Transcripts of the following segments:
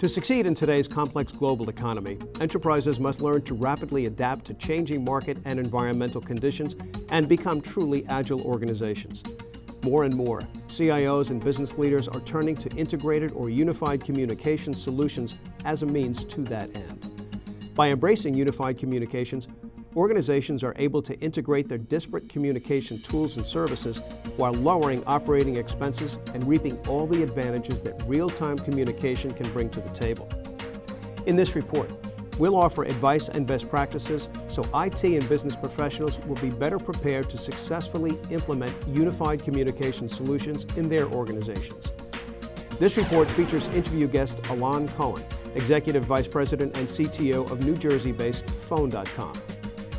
To succeed in today's complex global economy, enterprises must learn to rapidly adapt to changing market and environmental conditions and become truly agile organizations. More and more, CIOs and business leaders are turning to integrated or unified communication solutions as a means to that end. By embracing unified communications, organizations are able to integrate their disparate communication tools and services while lowering operating expenses and reaping all the advantages that real-time communication can bring to the table. In this report, we'll offer advice and best practices so IT and business professionals will be better prepared to successfully implement unified communication solutions in their organizations. This report features interview guest Alon Cohen, Executive Vice President and CTO of New Jersey-based Phone.com.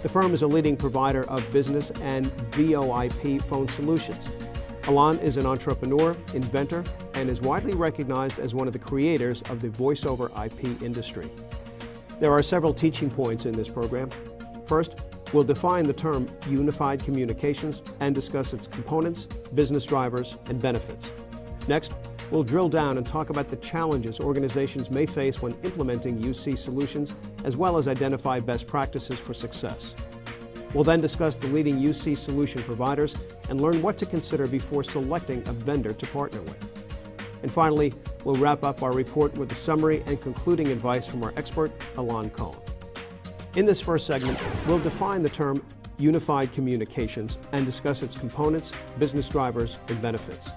The firm is a leading provider of business and VoIP phone solutions. Alon is an entrepreneur, inventor, and is widely recognized as one of the creators of the voice-over IP industry. There are several teaching points in this program. First, we'll define the term unified communications and discuss its components, business drivers, and benefits. Next, we'll drill down and talk about the challenges organizations may face when implementing UC solutions, as well as identify best practices for success. We'll then discuss the leading UC solution providers and learn what to consider before selecting a vendor to partner with. And finally, we'll wrap up our report with a summary and concluding advice from our expert, Alon Cohen. In this first segment, we'll define the term unified communications and discuss its components, business drivers, and benefits.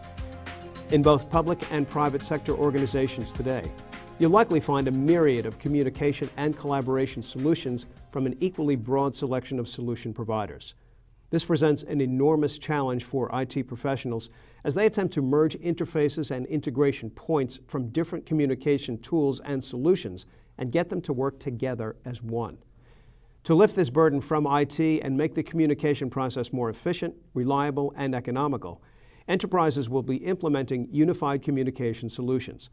In both public and private sector organizations today, you'll likely find a myriad of communication and collaboration solutions from an equally broad selection of solution providers. This presents an enormous challenge for IT professionals as they attempt to merge interfaces and integration points from different communication tools and solutions and get them to work together as one. To lift this burden from IT and make the communication process more efficient, reliable, and economical, enterprises will be implementing unified communication solutions.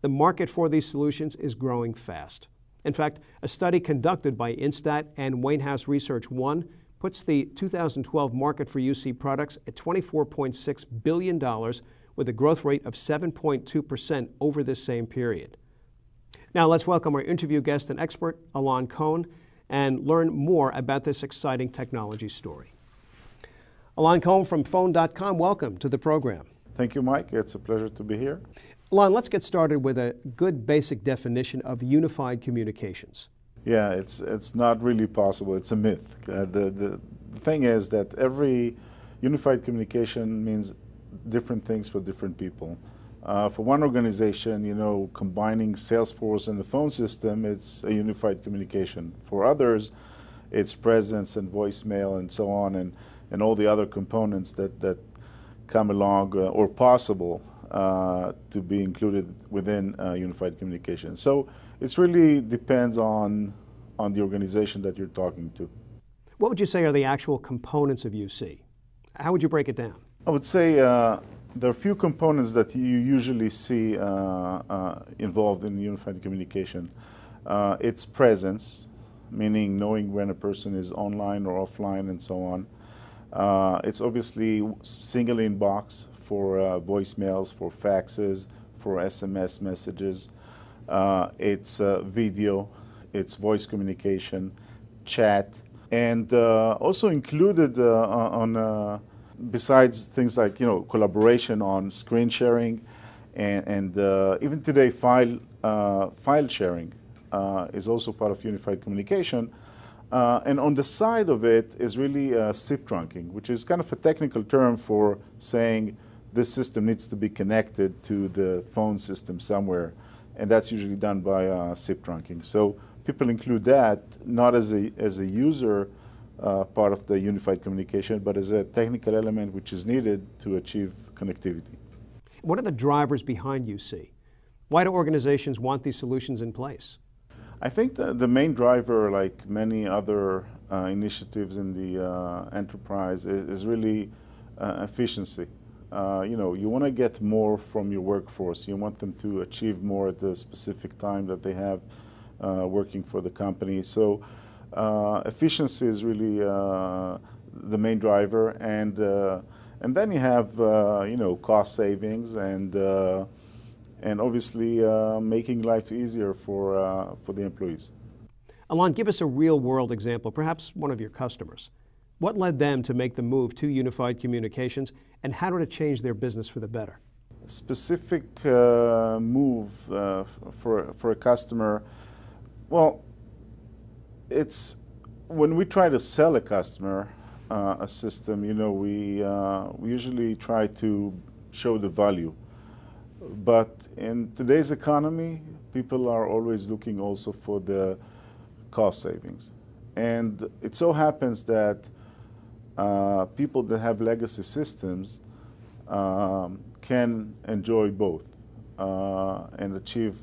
The market for these solutions is growing fast. In fact, a study conducted by Instat and Wainhouse Research One puts the 2012 market for UC products at $24.6 billion with a growth rate of 7.2% over this same period. Now let's welcome our interview guest and expert, Alon Cohen, and learn more about this exciting technology story. Alon Cohen from Phone.com, welcome to the program. Thank you, Mike. It's a pleasure to be here. Alon, let's get started with a good basic definition of unified communications. Yeah, it's not really possible. It's a myth. The thing is that every unified communication means different things for different people. For one organization, combining Salesforce and the phone system, it's a unified communication. For others, it's presence and voicemail and so on, and all the other components that come along or possible to be included within unified communication. So it really depends on the organization that you're talking to. What would you say are the actual components of UC? How would you break it down? I would say there are a few components that you usually see involved in unified communication. It's presence, meaning knowing when a person is online or offline and so on. It's obviously single inbox for voicemails, for faxes, for SMS messages. It's video, it's voice communication, chat, and also included besides things like collaboration on screen sharing, and even today file sharing is also part of unified communication. And on the side of it is really SIP trunking, which is kind of a technical term for saying this system needs to be connected to the phone system somewhere, and that's usually done by SIP trunking. So people include that not as a user part of the unified communication, but as a technical element which is needed to achieve connectivity. What are the drivers behind UC? Why do organizations want these solutions in place? I think the main driver, like many other initiatives in the enterprise, is really efficiency. You want to get more from your workforce. You want them to achieve more at the specific time that they have working for the company. So efficiency is really the main driver, and then you have cost savings and and obviously making life easier for the employees. Alon, give us a real-world example, perhaps one of your customers. What led them to make the move to unified communications, and how did it change their business for the better? Specific move for a customer, well, it's when we try to sell a customer a system, we usually try to show the value. But in today's economy, people are always looking also for the cost savings. And it so happens that people that have legacy systems can enjoy both and achieve,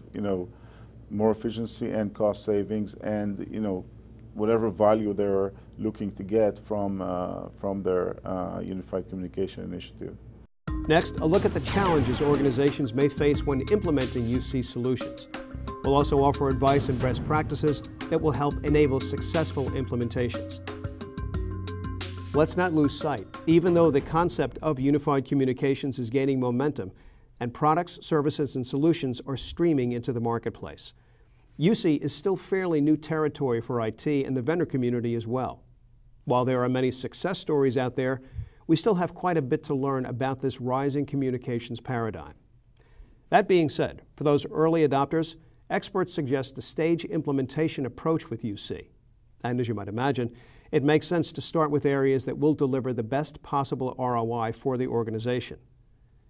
more efficiency and cost savings, and whatever value they're looking to get from their unified communication initiative. Next, a look at the challenges organizations may face when implementing UC solutions. We'll also offer advice and best practices that will help enable successful implementations. Let's not lose sight. Even though the concept of unified communications is gaining momentum and products, services, and solutions are streaming into the marketplace, UC is still fairly new territory for IT and the vendor community as well. While there are many success stories out there, we still have quite a bit to learn about this rising communications paradigm. That being said, for those early adopters, experts suggest a stage implementation approach with UC. And as you might imagine, it makes sense to start with areas that will deliver the best possible ROI for the organization.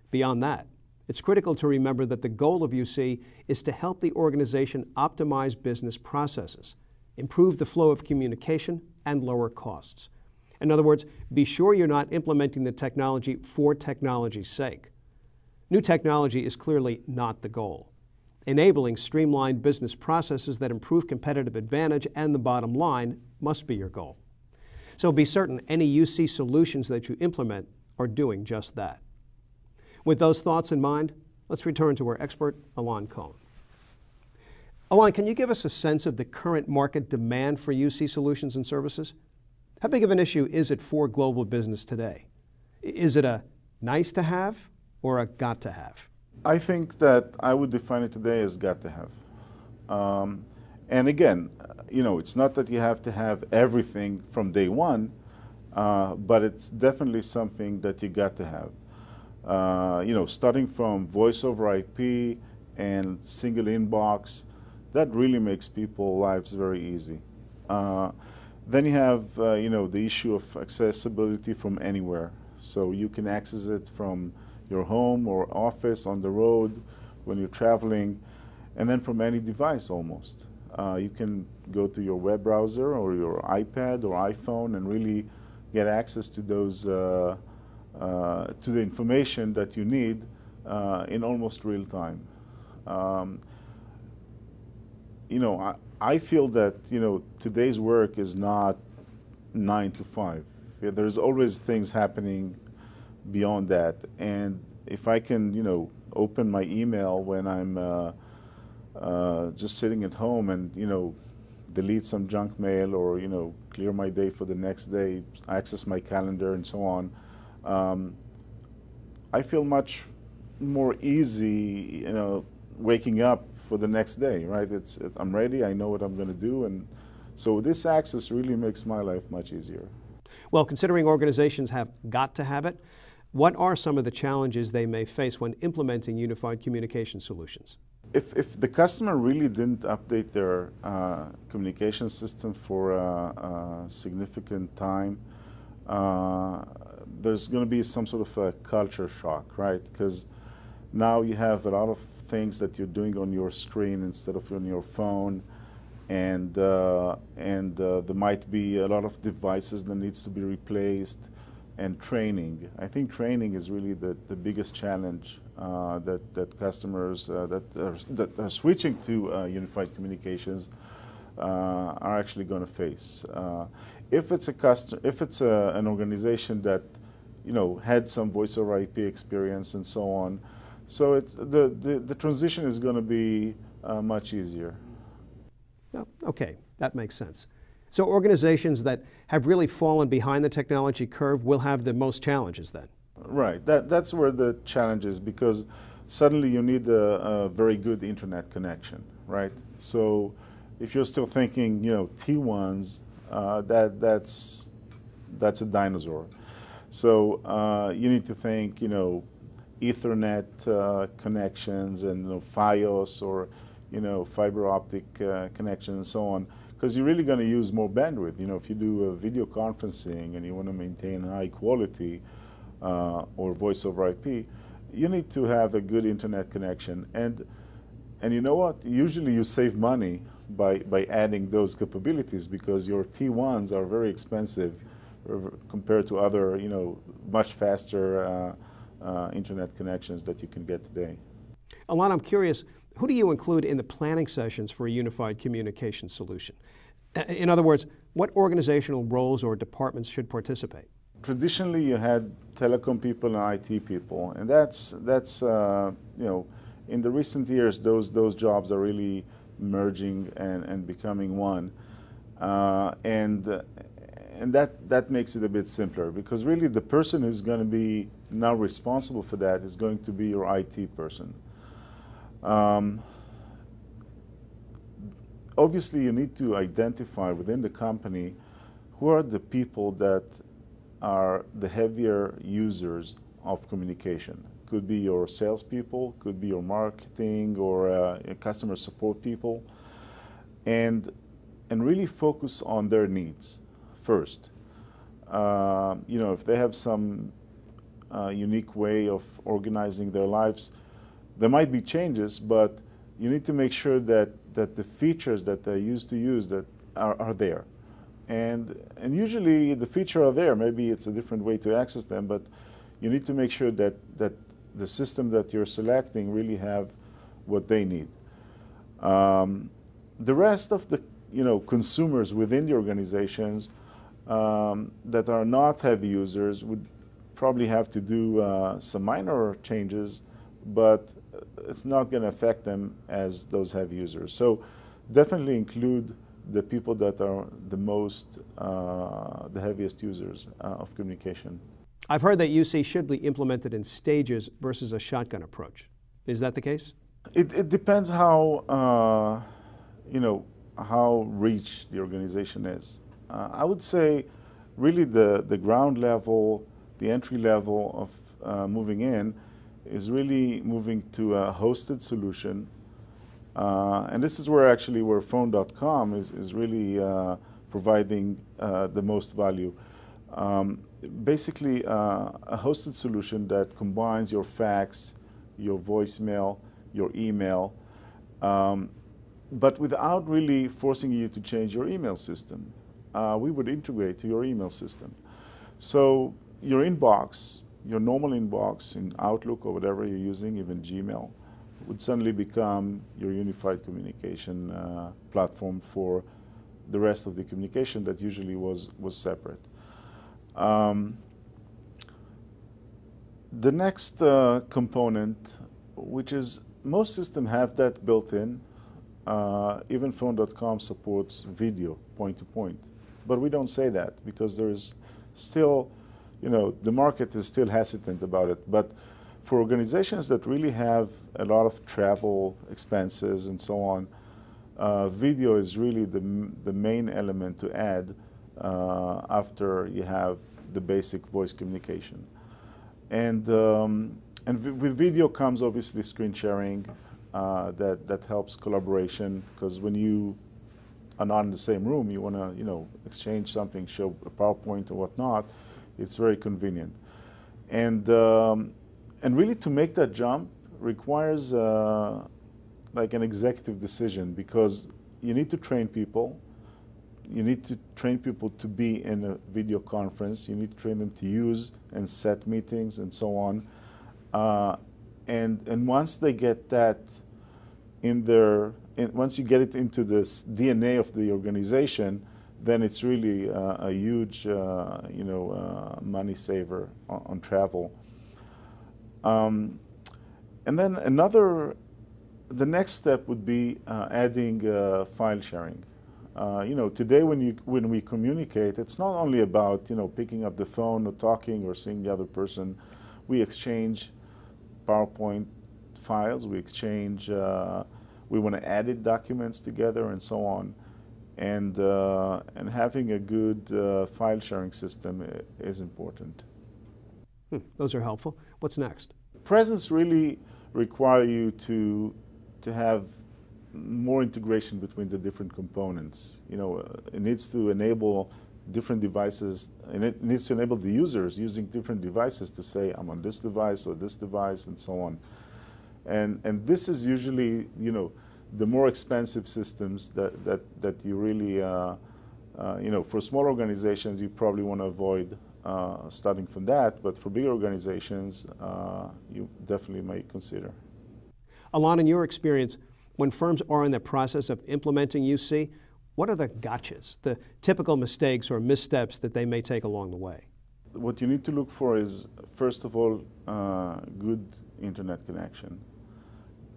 Beyond that, it's critical to remember that the goal of UC is to help the organization optimize business processes, improve the flow of communication, and lower costs. In other words, be sure you're not implementing the technology for technology's sake. New technology is clearly not the goal. Enabling streamlined business processes that improve competitive advantage and the bottom line must be your goal. So be certain any UC solutions that you implement are doing just that. With those thoughts in mind, let's return to our expert, Alon Cohen. Alon, can you give us a sense of the current market demand for UC solutions and services? How big of an issue is it for global business today? Is it a nice to have or a got to have? I think that I would define it today as got to have. And again, it's not that you have to have everything from day one, but it's definitely something that you got to have. Starting from voice over IP and single inbox, that really makes people's lives very easy. Then you have, the issue of accessibility from anywhere. So you can access it from your home or office, on the road, when you're traveling, and then from any device almost. You can go to your web browser or your iPad or iPhone and really get access to those, to the information that you need in almost real time. I feel that, today's work is not 9 to 5. Yeah, there's always things happening beyond that. And if I can, open my email when I'm just sitting at home and, delete some junk mail or, clear my day for the next day, access my calendar and so on, I feel much more easy, waking up for the next day, right? I'm ready, I know what I'm going to do, and so this access really makes my life much easier. Well, considering organizations have got to have it, what are some of the challenges they may face when implementing unified communication solutions? If the customer really didn't update their communication system for a significant time, there's going to be some sort of a culture shock, right? Because now you have a lot of things that you're doing on your screen instead of on your phone, and there might be a lot of devices that needs to be replaced, and training. I think training is really the biggest challenge that customers that are switching to unified communications are actually going to face. If it's an organization that had some voice over IP experience and so on, so the transition is going to be much easier. Oh, okay, that makes sense. So organizations that have really fallen behind the technology curve will have the most challenges then? Right. That's where the challenge is, because suddenly you need a very good internet connection, right? So if you're still thinking, T1s, that's a dinosaur. So you need to think, Ethernet connections and FiOS or fiber optic connections and so on, because you're really going to use more bandwidth. If you do video conferencing and you want to maintain high quality or voice over IP, you need to have a good internet connection. And you know what? Usually you save money by adding those capabilities, because your T1s are very expensive compared to other, much faster internet connections that you can get today. Alon, I'm curious, who do you include in the planning sessions for a unified communication solution? In other words, what organizational roles or departments should participate? Traditionally, you had telecom people and IT people, and that's in the recent years, those jobs are really merging and becoming one, and that makes it a bit simpler, because really the person who's going to be now responsible for that is going to be your IT person. Obviously, you need to identify within the company who are the people that are the heavier users of communication. Could be your salespeople, could be your marketing or customer support people, and really focus on their needs first. If they have some unique way of organizing their lives, there might be changes, but you need to make sure that the features that they used to use that are there. And usually the features are there. Maybe it's a different way to access them, but you need to make sure that the system that you're selecting really have what they need. The rest of the consumers within the organizations that are not heavy users would probably have to do some minor changes, but it's not going to affect them as those heavy users. So definitely include the people that are the heaviest users of communication. I've heard that UC should be implemented in stages versus a shotgun approach. Is that the case? It depends how how rich the organization is. I would say really the ground level, the entry level of moving in is really moving to a hosted solution. And this is where phone.com is really providing the most value. Basically, a hosted solution that combines your fax, your voicemail, your email, but without really forcing you to change your email system. We would integrate to your email system. So your inbox, your normal inbox in Outlook or whatever you're using, even Gmail, would suddenly become your unified communication platform for the rest of the communication that usually was separate. The next component, which is most systems have that built in. Even phone.com supports video point-to-point. But we don't say that because there's still, the market is still hesitant about it. But for organizations that really have a lot of travel expenses and so on, video is really the main element to add after you have the basic voice communication. And with video comes obviously screen sharing that helps collaboration, because when you are not in the same room, you want to exchange something, show a PowerPoint or whatnot. It's very convenient. And really to make that jump requires like an executive decision, because you need to train people. You need to train people to be in a video conference. You need to train them to use and set meetings and so on. And once they get that once you get it into this DNA of the organization, then it's really a huge money saver on travel. And then the next step would be adding file sharing. Today when we communicate, it's not only about picking up the phone or talking or seeing the other person. We exchange PowerPoint files, we exchange, we want to edit documents together and so on. And having a good file sharing system is important. Those are helpful. What's next? Presence really require you to have more integration between the different components. You know, it needs to enable different devices, and it needs to enable the users using different devices to say, I'm on this device or this device and so on. And this is usually, you know, the more expensive systems that you really, you know, for small organizations, you probably want to avoid starting from that, but for bigger organizations, you definitely might consider. Alon, in your experience, when firms are in the process of implementing UC, what are the gotchas, the typical mistakes or missteps that they may take along the way? What you need to look for is, first of all, good internet connection.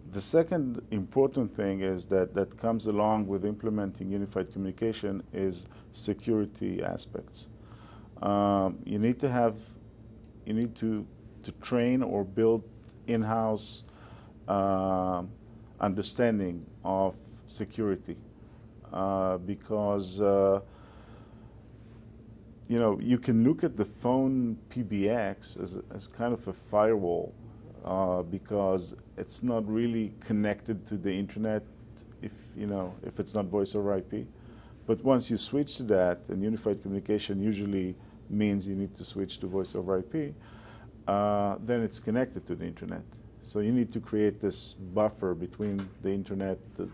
The second important thing is that comes along with implementing unified communication is security aspects. You need to train or build in-house understanding of security because you know, you can look at the phone PBX as kind of a firewall because it's not really connected to the internet if it's not voice over IP. But once you switch to that, and unified communication usually means you need to switch to voice over IP, then it's connected to the internet. So you need to create this buffer between the internet, the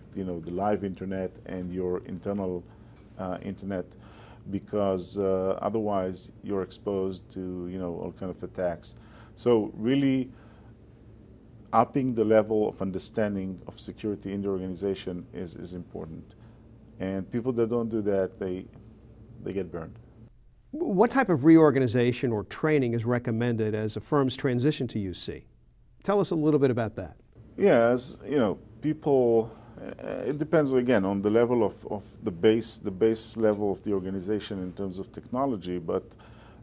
live internet, and your internal internet, because otherwise you're exposed to all kind of attacks. So really upping the level of understanding of security in the organization is important. And people that don't do that, they get burned. What type of reorganization or training is recommended as a firm's transition to UC? Tell us a little bit about that. Yeah, as you know, people, it depends again on the level of the base level of the organization in terms of technology, but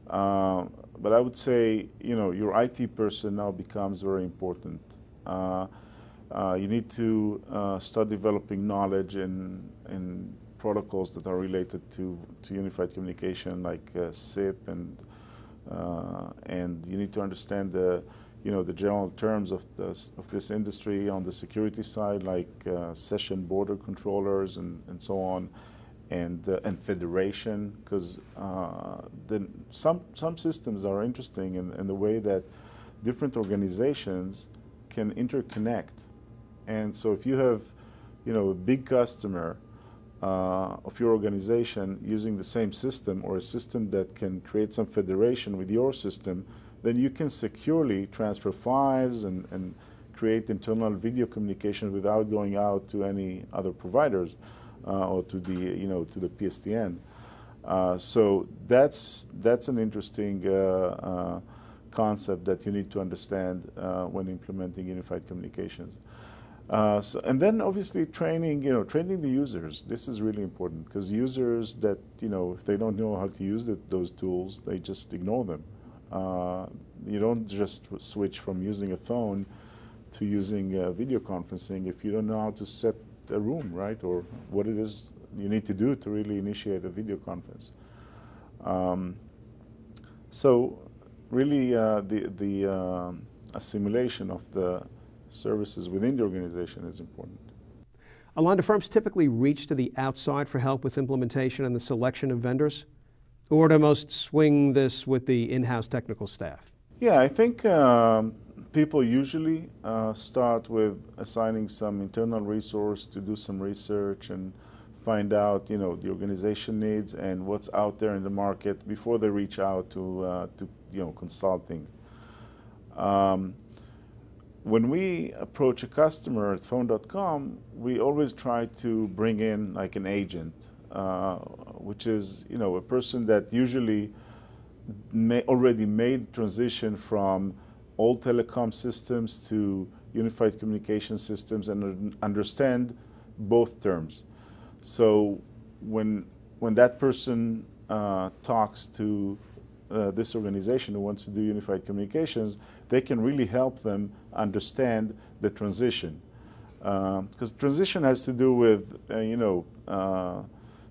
I would say, your IT person now becomes very important. You need to start developing knowledge in protocols that are related to unified communication, like SIP, and you need to understand the general terms of this industry on the security side, like session border controllers and so on, and federation, because then some systems are interesting in the way that different organizations can interconnect. And so if you have a big customer of your organization using the same system, or a system that can create some federation with your system, then you can securely transfer files and create internal video communication without going out to any other providers or to the PSTN. So that's an interesting concept that you need to understand when implementing unified communications. And then obviously training the users. This is really important, because users that, if they don't know how to use those tools, they just ignore them. You don't just switch from using a phone to using video conferencing if you don't know how to set a room, right? Or what it is you need to do to really initiate a video conference. So really the assimilation of the services within the organization is important. Alon, do firms typically reach to the outside for help with implementation and the selection of vendors? Or do most swing this with the in-house technical staff? Yeah, I think people usually start with assigning some internal resource to do some research and find out, the organization needs and what's out there in the market before they reach out to consulting. When we approach a customer at phone.com, we always try to bring in like an agent, which is a person that usually already made transition from old telecom systems to unified communication systems and understand both terms. So when that person talks to this organization who wants to do unified communications, they can really help them understand the transition. Because transition has to do with,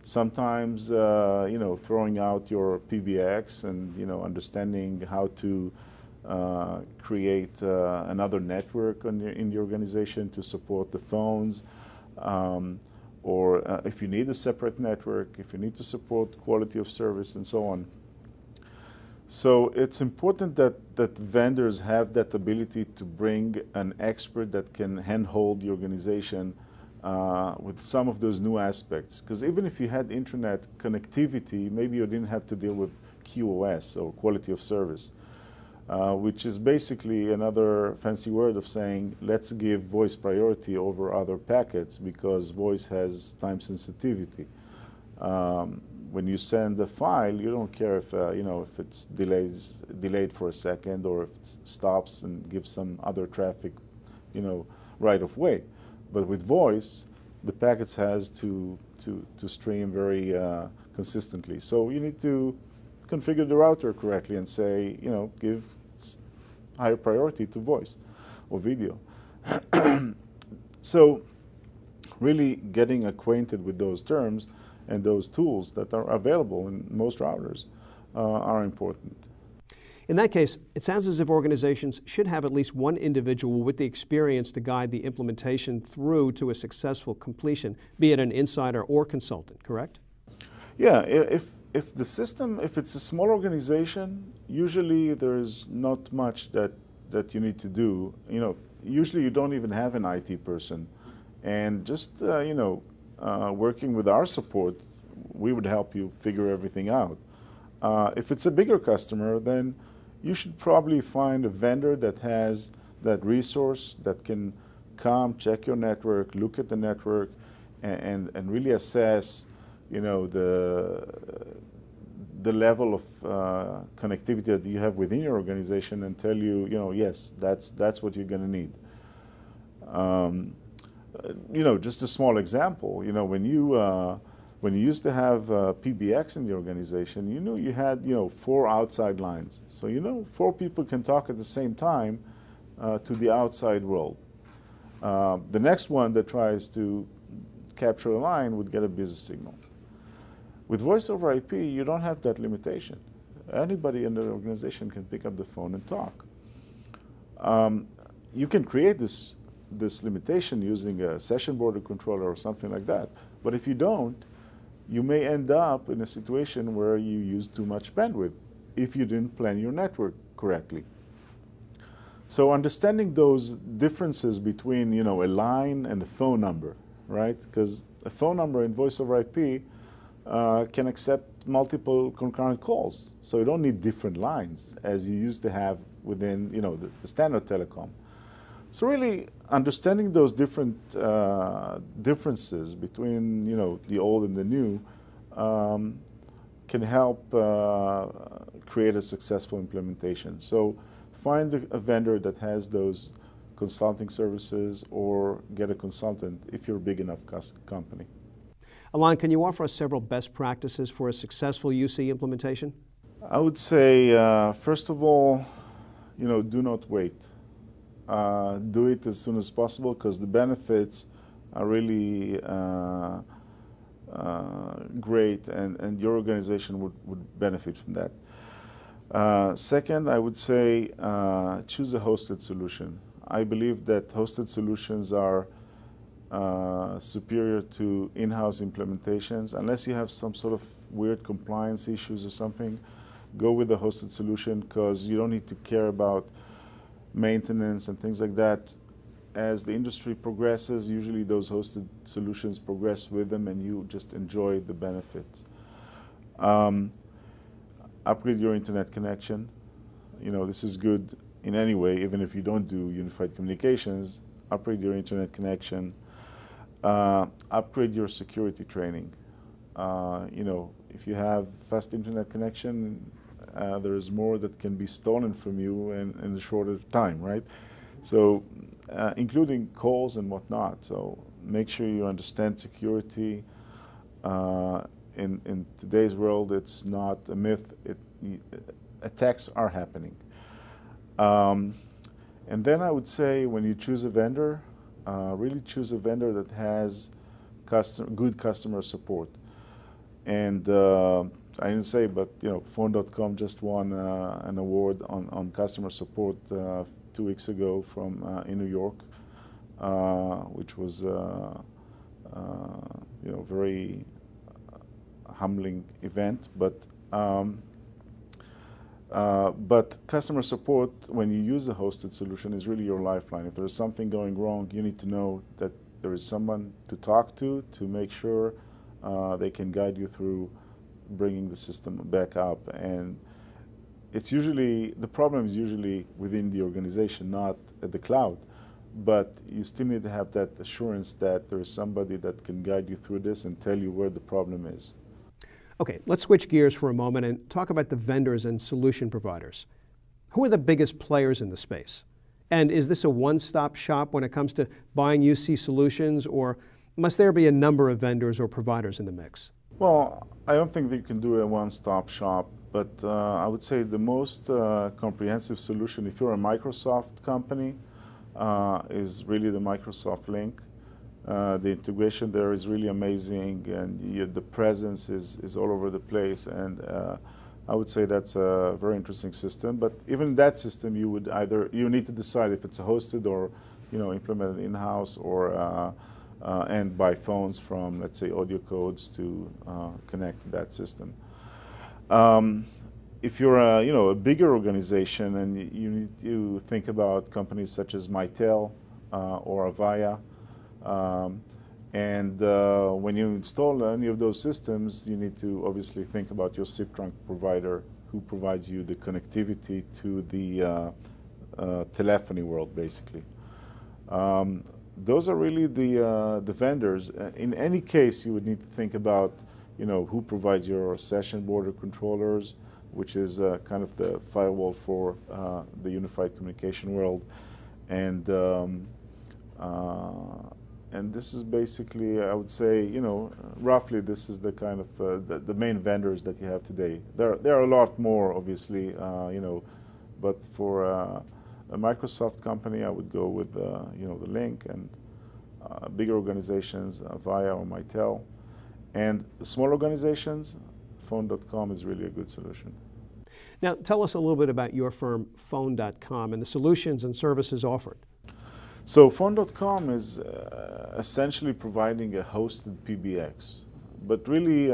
sometimes, throwing out your PBX and, understanding how to create another network in the organization to support the phones, or if you need a separate network, if you need to support quality of service and so on. So it's important that vendors have that ability to bring an expert that can handhold the organization with some of those new aspects. Because even if you had internet connectivity, maybe you didn't have to deal with QoS, or quality of service, which is basically another fancy word of saying, let's give voice priority over other packets because voice has time sensitivity. When you send a file, you don't care if if it's delayed for a second, or if it stops and gives some other traffic, right of way. But with voice, the packets has to stream very consistently. So you need to configure the router correctly and say, give higher priority to voice or video. So really getting acquainted with those terms and those tools that are available in most routers are important. In that case, it sounds as if organizations should have at least one individual with the experience to guide the implementation through to a successful completion, be it an insider or consultant, correct? Yeah, if the system, if it's a small organization, usually there's not much that you need to do. Usually you don't even have an IT person. And just, working with our support, we would help you figure everything out. If it's a bigger customer, then you should probably find a vendor that has that resource that can come, check your network, look at the network, and really assess, the level of connectivity that you have within your organization and tell you, yes, that's what you're going to need. Just a small example, when you used to have PBX in the organization, you had, 4 outside lines. So, 4 people can talk at the same time to the outside world. The next one that tries to capture a line would get a busy signal. With voice over IP, you don't have that limitation. Anybody in the organization can pick up the phone and talk. You can create this limitation using a session border controller or something like that. But if you don't, you may end up in a situation where you use too much bandwidth if you didn't plan your network correctly. So understanding those differences between, a line and a phone number, right? Because a phone number in voice over IP can accept multiple concurrent calls. So you don't need different lines as you used to have within, the standard telecom. So really understanding those different differences between, the old and the new can help create a successful implementation. So find a vendor that has those consulting services, or get a consultant if you're a big enough company. Alon, can you offer us several best practices for a successful UC implementation? I would say, first of all, do not wait. Do it as soon as possible, because the benefits are really great, and your organization would benefit from that. Second, I would say choose a hosted solution. I believe that hosted solutions are superior to in-house implementations. Unless you have some sort of weird compliance issues or something, go with the hosted solution, because you don't need to care about maintenance and things like that. As the industry progresses, usually those hosted solutions progress with them, and you just enjoy the benefits. Upgrade your internet connection. This is good in any way, even if you don't do unified communications. Upgrade your internet connection. Upgrade your security training. If you have fast internet connection, there's more that can be stolen from you in a shorter time, right? So, including calls and whatnot. So make sure you understand security. In today's world, it's not a myth. Attacks are happening. And then I would say when you choose a vendor, really choose a vendor that has good customer support. And I didn't say, but Phone.com just won an award on customer support 2 weeks ago from in New York, which was very humbling event. But customer support, when you use a hosted solution, is really your lifeline. If there's something going wrong, you need to know that there is someone to talk to make sure they can guide you through bringing the system back up. And it's usually, the problem is usually within the organization, not at the cloud. But you still need to have that assurance that there is somebody that can guide you through this and tell you where the problem is. Okay, let's switch gears for a moment and talk about the vendors and solution providers. Who are the biggest players in the space? And is this a one-stop shop when it comes to buying UC solutions, or must there be a number of vendors or providers in the mix? Well, I don't think that you can do a one-stop shop, but I would say the most comprehensive solution, if you're a Microsoft company, is really the Microsoft Link. The integration there is really amazing, and the presence is all over the place. And I would say that's a very interesting system. But even that system, you need to decide if it's a hosted or implemented in-house, or and buy phones from, let's say, audio codes to connect to that system. If you're a bigger organization, and you need to think about companies such as Mitel or Avaya. When you install any of those systems, you need to obviously think about your SIP trunk provider, who provides you the connectivity to the telephony world, basically. Those are really the vendors. In any case, you would need to think about who provides your session border controllers, which is kind of the firewall for the unified communication world. And this is basically, I would say, roughly this is the kind of the main vendors that you have today. There are a lot more, obviously, but for a Microsoft company, I would go with the Link, and bigger organizations, Avaya or Mitel, and small organizations, Phone.com is really a good solution. Now, tell us a little bit about your firm, Phone.com, and the solutions and services offered. So Phone.com is essentially providing a hosted PBX, but really,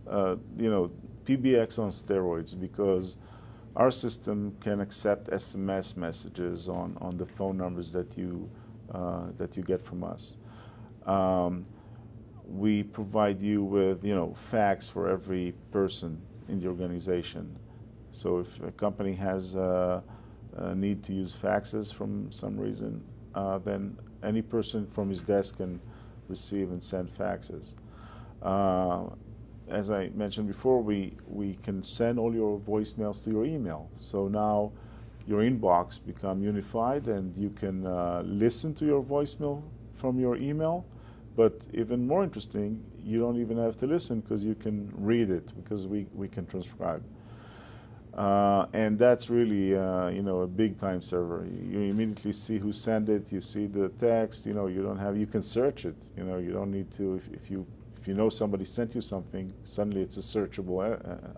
PBX on steroids, because our system can accept SMS messages on the phone numbers that you get from us. We provide you with fax for every person in the organization. So if a company has a need to use faxes from some reason, then any person from his desk can receive and send faxes. As I mentioned before, we can send all your voicemails to your email. So now your inbox become unified, and you can listen to your voicemail from your email. But even more interesting, you don't even have to listen, because you can read it, because we can transcribe. And that's really, a big time server. You immediately see who sent it. You see the text. You can search it. You don't need to. If you know somebody sent you something, suddenly it's a searchable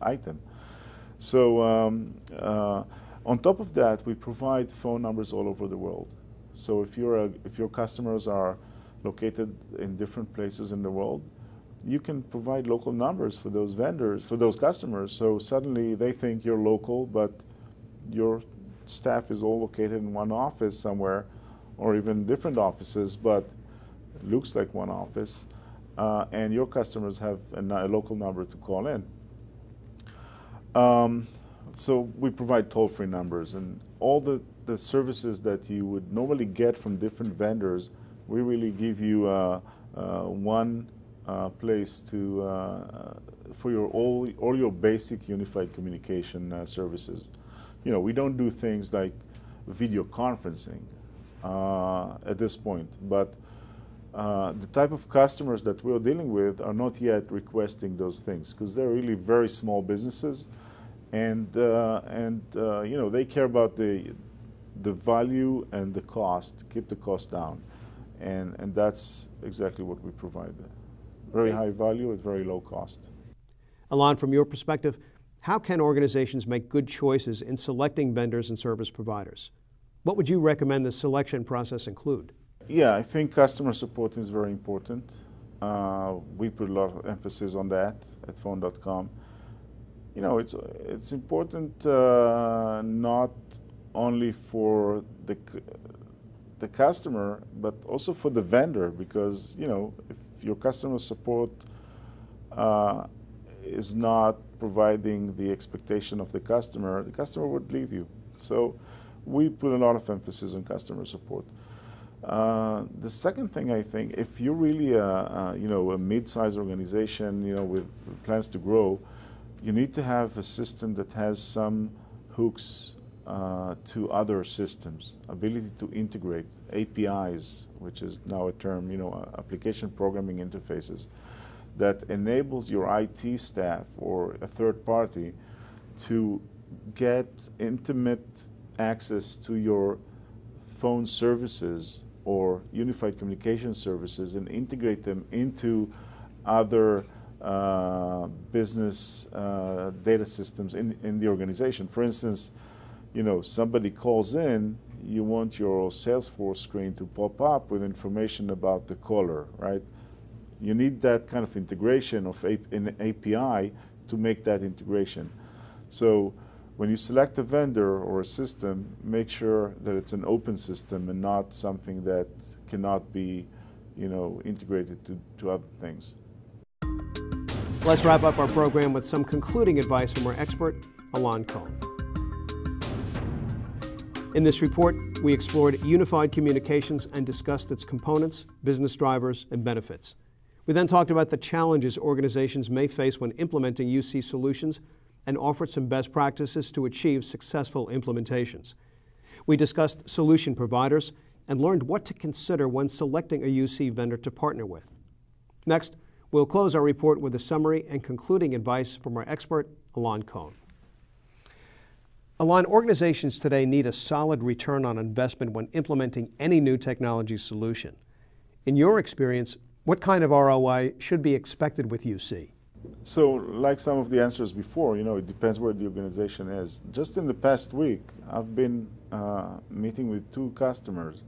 item. So on top of that, we provide phone numbers all over the world. So if your customers are located in different places in the world, you can provide local numbers for those vendors, for those customers. So suddenly they think you're local, but your staff is all located in one office somewhere, or even different offices, but it looks like one office. And your customers have a local number to call in. So we provide toll-free numbers, and all the services that you would normally get from different vendors, we really give you one place for all your basic unified communication services. We don't do things like video conferencing at this point, but the type of customers that we're dealing with are not yet requesting those things, because they're really very small businesses, and they care about the the value and the cost, keep the cost down. And that's exactly what we provide. Very high value at very low cost. Alon, from your perspective, how can organizations make good choices in selecting vendors and service providers? What would you recommend the selection process include? Yeah, I think customer support is very important. We put a lot of emphasis on that at phone.com. You know, it's important not only for the customer, but also for the vendor, because, you know, if your customer support is not providing the expectation of the customer would leave you. So we put a lot of emphasis on customer support. The second thing, I think, if you're really a mid-sized organization, you know, with plans to grow, you need to have a system that has some hooks to other systems, ability to integrate APIs, which is now a term, you know, application programming interfaces, that enables your IT staff or a third party to get intimate access to your phone services or unified communication services and integrate them into other business data systems in the organization. For instance, you know, somebody calls in, you want your Salesforce screen to pop up with information about the caller, right? You need that kind of integration of an API to make that integration. So when you select a vendor or a system, make sure that it's an open system and not something that cannot be, you know, integrated to other things. Let's wrap up our program with some concluding advice from our expert, Alon Cohen. In this report, we explored unified communications and discussed its components, business drivers, and benefits. We then talked about the challenges organizations may face when implementing UC solutions and offered some best practices to achieve successful implementations. We discussed solution providers and learned what to consider when selecting a UC vendor to partner with. Next, we'll close our report with a summary and concluding advice from our expert, Alon Cohen. Alon, organizations today need a solid return on investment when implementing any new technology solution. In your experience, what kind of ROI should be expected with UC? So, like some of the answers before, you know, it depends where the organization is. Just in the past week, I've been meeting with 2 customers.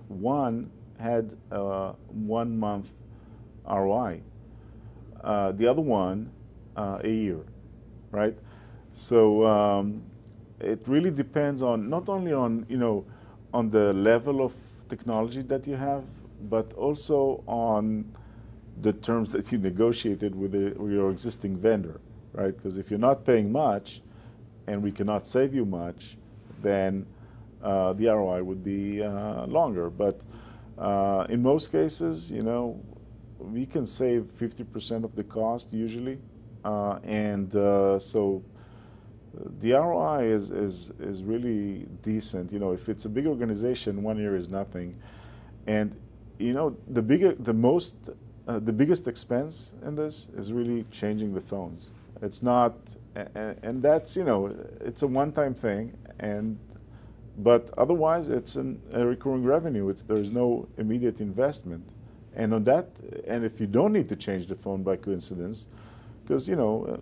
One had a 1-month ROI. The other one, a year, right? So it really depends on not only on, you know, on the level of technology that you have, but also on the terms that you negotiated with your existing vendor, right? Because if you're not paying much and we cannot save you much, then the ROI would be longer. But in most cases, you know, we can save 50% of the cost usually. So the ROI is really decent. You know, if it's a big organization, 1 year is nothing. And, you know, the biggest expense in this is really changing the phones. It's not, and that's, you know, it's a one-time thing, but otherwise it's a recurring revenue. There's no immediate investment. And on that, and if you don't need to change the phone by coincidence, because, you know,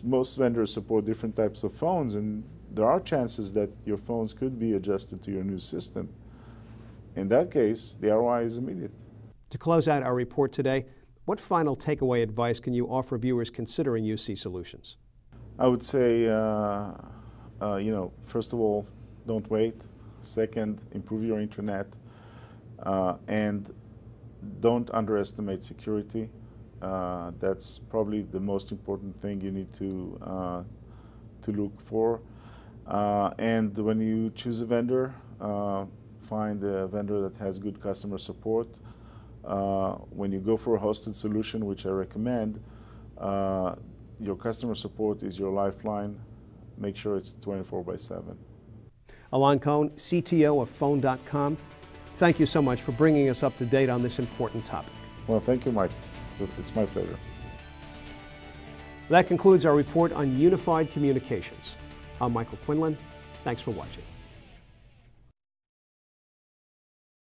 most vendors support different types of phones, and there are chances that your phones could be adjusted to your new system. In that case, the ROI is immediate. To close out our report today, what final takeaway advice can you offer viewers considering UC solutions? I would say, you know, first of all, don't wait. Second, improve your internet. And don't underestimate security. That's probably the most important thing you need to look for. And when you choose a vendor, find a vendor that has good customer support. When you go for a hosted solution, which I recommend, your customer support is your lifeline. Make sure it's 24/7. Alon Cohen, CTO of Phone.com, thank you so much for bringing us up to date on this important topic. Well, thank you, Mike. It's my pleasure. That concludes our report on unified communications. I'm Michael Quinlan. Thanks for watching.